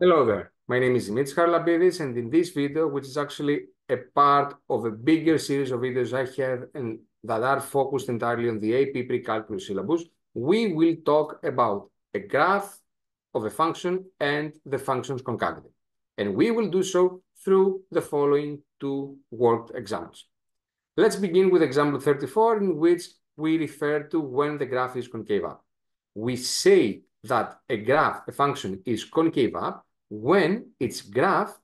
Hello there, my name is Dimitris Harlapidis, and in this video, which is actually a part of a bigger series of videos I have and that are focused entirely on the AP Precalculus syllabus, we will talk about a graph of a function and the function's concavity. And we will do so through the following two worked examples. Let's begin with example 34, in which we refer to when the graph is concave up. We say that a function is concave up when its graph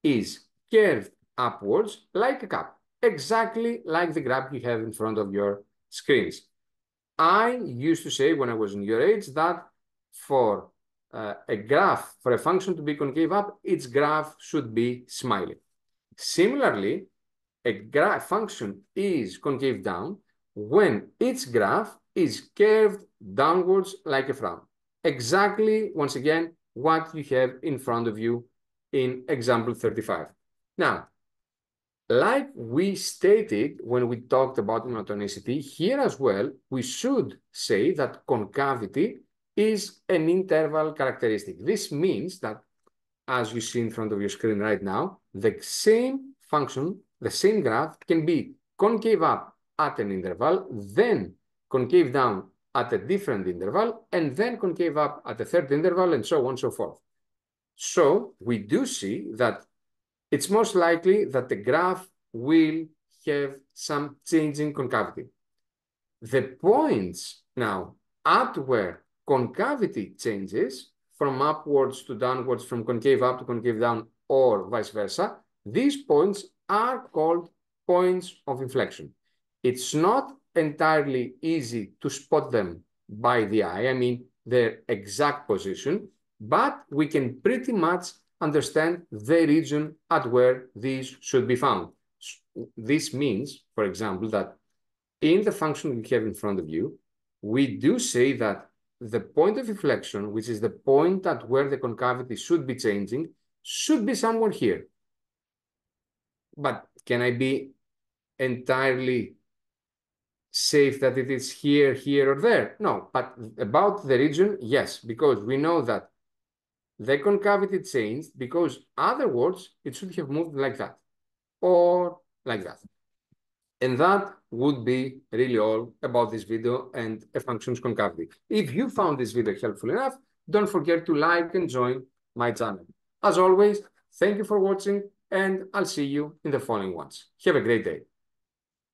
is curved upwards like a cup, exactly like the graph you have in front of your screens. I used to say when I was in your age that for a function to be concave up, its graph should be smiley. Similarly, a function is concave down when its graph is curved downwards like a frown. Exactly, once again, what you have in front of you in example 35. Now, like we stated when we talked about monotonicity, here as well, we should say that concavity is an interval characteristic. This means that, as you see in front of your screen right now, the same function, the same graph can be concave up at an interval, then concave down at a different interval, and then concave up at a third interval, and so on and so forth. So we do see that it's most likely that the graph will have some changing concavity. The points now at where concavity changes from upwards to downwards, from concave up to concave down, or vice versa, these points are called points of inflection. It's not entirely easy to spot them by the eye, I mean their exact position, but we can pretty much understand the region at where these should be found. This means, for example, that in the function we have in front of you, we do say that the point of inflection, which is the point at where the concavity should be changing, should be somewhere here. But can I be entirely safe that it is here, here, or there? No, but about the region, yes, because we know that the concavity changed because otherwise it should have moved like that or like that. And that would be really all about this video and a function's concavity. If you found this video helpful enough, don't forget to like and join my channel. As always, thank you for watching, and I'll see you in the following ones. Have a great day.